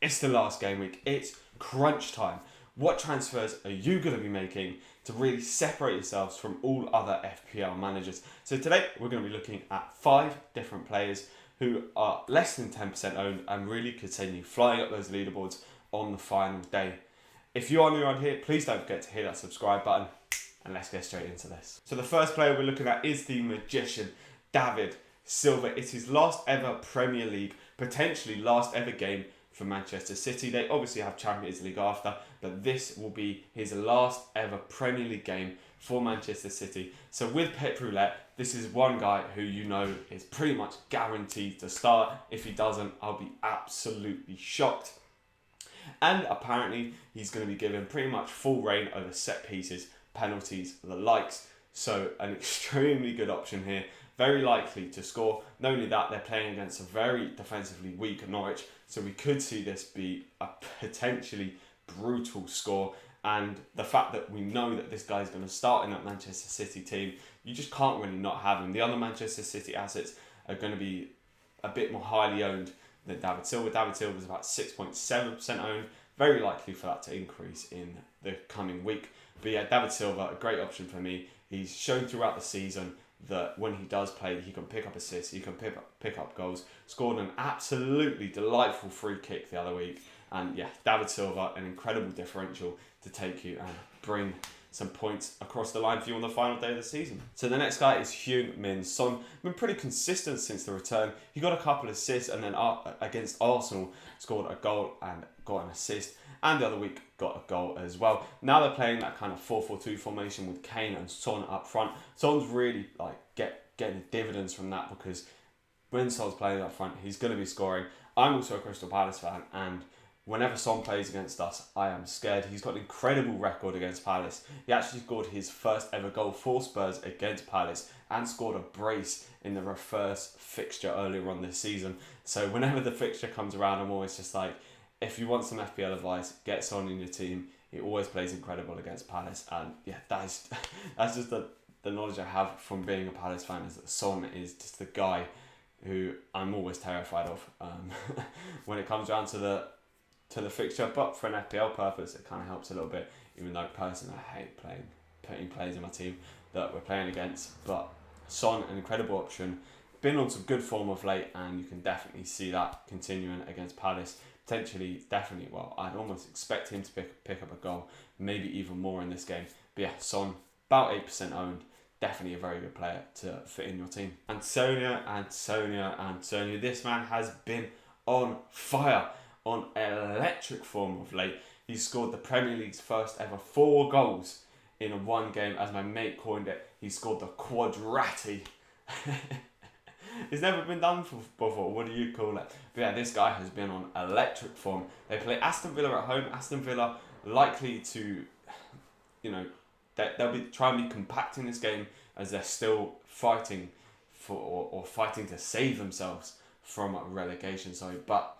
It's the last game week. It's crunch time. What transfers are you going to be making to really separate yourselves from all other FPL managers? So today we're going to be looking at 5 different players who are less than 10% owned and really could send you flying up those leaderboards on the final day. If you are new around here, please don't forget to hit that subscribe button and let's get straight into this. So the first player we're looking at is the magician, David Silva. It's his last ever Premier League, potentially last ever game for Manchester City. They obviously have Champions League after, but this will be his last ever Premier League game for Manchester City. So with Pep Roulette, this is one guy who you know is pretty much guaranteed to start. If he doesn't, I'll be absolutely shocked. And apparently he's going to be given pretty much full reign over set pieces, penalties, the likes. So an extremely good option here. Very likely to score. Not only that, they're playing against a very defensively weak Norwich, so we could see this be a potentially brutal score. And the fact that we know that this guy's going to start in that Manchester City team, you just can't really not have him. The other Manchester City assets are going to be a bit more highly owned than David Silva. David Silva is about 6.7% owned. Very likely for that to increase in the coming week. But yeah, David Silva, a great option for me. He's shown throughout the season that when he does play, he can pick up assists, he can pick up goals. Scored an absolutely delightful free kick the other week. And yeah, David Silva, an incredible differential to take you and bring some points across the line for you on the final day of the season. So the next guy is HeungMin. Son been pretty consistent since the return. He got a couple of assists and then against Arsenal scored a goal and got an assist. And the other week got a goal as well. Now they're playing that kind of 4-4-2 formation with Kane and Son up front. Son's really like getting dividends from that, because when Son's playing up front, he's going to be scoring. I'm also a Crystal Palace fan, and whenever Son plays against us, I am scared. He's got an incredible record against Palace. He actually scored his first ever goal for Spurs against Palace and scored a brace in the reverse fixture earlier on this season. So whenever the fixture comes around, I'm always just like, if you want some FPL advice, get Son in your team. He always plays incredible against Palace. And yeah, that's just the knowledge I have from being a Palace fan, is that Son is just the guy who I'm always terrified of when it comes down to the fixture. But for an FPL purpose, it kind of helps a little bit, even though personally I hate putting players in my team that we're playing against. But Son, an incredible option. Been on some good form of late, and you can definitely see that continuing against Palace. Potentially, definitely, well, I'd almost expect him to pick up a goal, maybe even more in this game. But yeah, Son, about 8% owned. Definitely a very good player to fit in your team. Antonio. This man has been on fire, on electric form of late. He scored the Premier League's first ever 4 goals in one game. As my mate coined it, he scored the quadrati. It's never been done before. What do you call it? But yeah, this guy has been on electric form. They play Aston Villa at home. Aston Villa likely to, they'll be trying to be compact in this game, as they're still fighting for or fighting to save themselves from relegation. But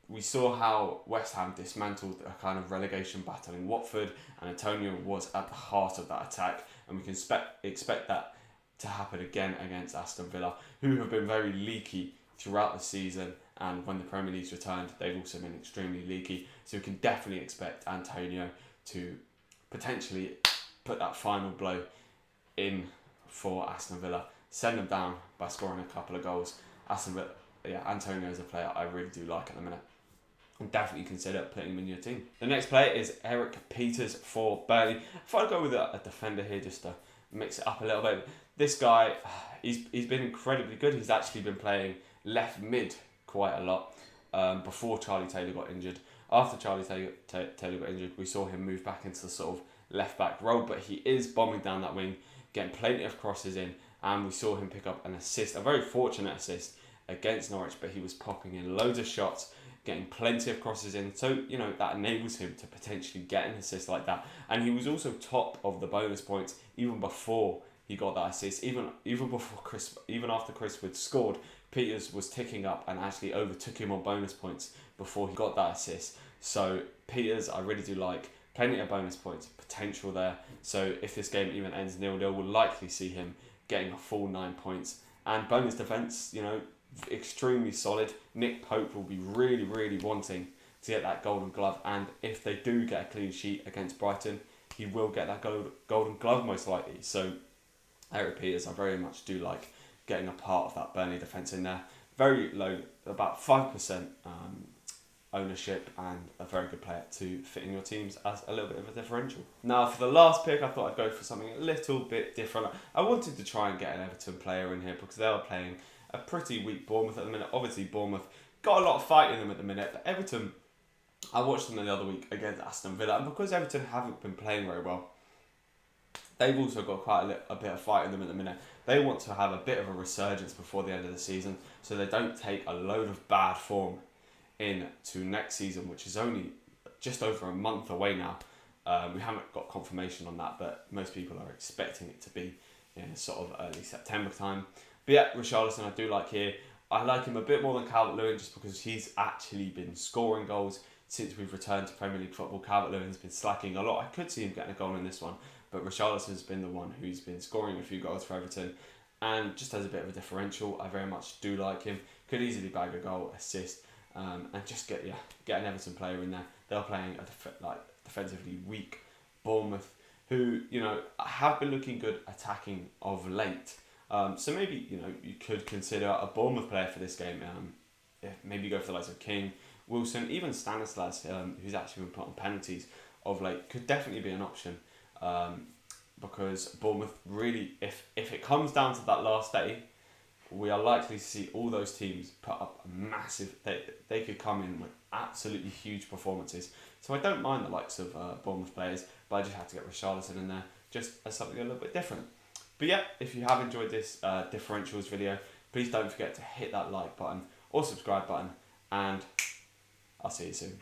we saw how West Ham dismantled a kind of relegation battle in Watford, and Antonio was at the heart of that attack, and we can expect that to happen again against Aston Villa, who have been very leaky throughout the season, and when the Premier League's returned, they've also been extremely leaky. So we can definitely expect Antonio to potentially put that final blow in for Aston Villa, send them down by scoring a couple of goals. Aston Villa, yeah, Antonio is a player I really do like at the minute, and definitely consider putting him in your team. The next player is Eric Peters for Burnley. I thought I'd go with a defender here just to mix it up a little bit. This guy, he's been incredibly good. He's actually been playing left mid quite a lot before Charlie Taylor got injured. After Charlie Taylor got injured, we saw him move back into the sort of left back role, but he is bombing down that wing, getting plenty of crosses in, and we saw him pick up an assist, a very fortunate assist against Norwich, but he was popping in loads of shots, getting plenty of crosses in, so that enables him to potentially get an assist like that. And he was also top of the bonus points even before he got that assist. Even after Chris Wood scored, Peters was ticking up and actually overtook him on bonus points before he got that assist. So Peters, I really do like. Plenty of bonus points potential there. So if this game even ends 0-0, we'll likely see him getting a full 9 points. And bonus defence, extremely solid. Nick Pope will be really, really wanting to get that golden glove. And if they do get a clean sheet against Brighton, he will get that golden glove most likely. So Eric Peters, I very much do like getting a part of that Burnley defence in there. Very low, about 5% ownership, and a very good player to fit in your teams as a little bit of a differential. Now for the last pick, I thought I'd go for something a little bit different. I wanted to try and get an Everton player in here because they are playing a pretty weak Bournemouth at the minute. Obviously Bournemouth got a lot of fight in them at the minute, but Everton, I watched them the other week against Aston Villa, and because Everton haven't been playing very well, they've also got quite a bit of fight in them at the minute. They want to have a bit of a resurgence before the end of the season, so they don't take a load of bad form into next season, which is only just over a month away now. We haven't got confirmation on that, but most people are expecting it to be in sort of early September time. But yeah, Richarlison I do like here. I like him a bit more than Calvert-Lewin just because he's actually been scoring goals since we've returned to Premier League football. Calvert-Lewin's been slacking a lot. I could see him getting a goal in this one, but Richarlison's been the one who's been scoring a few goals for Everton. And just as a bit of a differential, I very much do like him. Could easily bag a goal, assist, and just get an Everton player in there. They're playing a defensively weak Bournemouth, who have been looking good attacking of late. So maybe you could consider a Bournemouth player for this game. Maybe go for the likes of King, Wilson, even Stanislas, who's actually been put on penalties of late, could definitely be an option. Because Bournemouth really, if it comes down to that last day, we are likely to see all those teams put up a massive. They could come in with absolutely huge performances. So I don't mind the likes of Bournemouth players, but I just have to get Richarlison in there just as something a little bit different. But yeah, if you have enjoyed this differentials video, please don't forget to hit that like button or subscribe button, and I'll see you soon.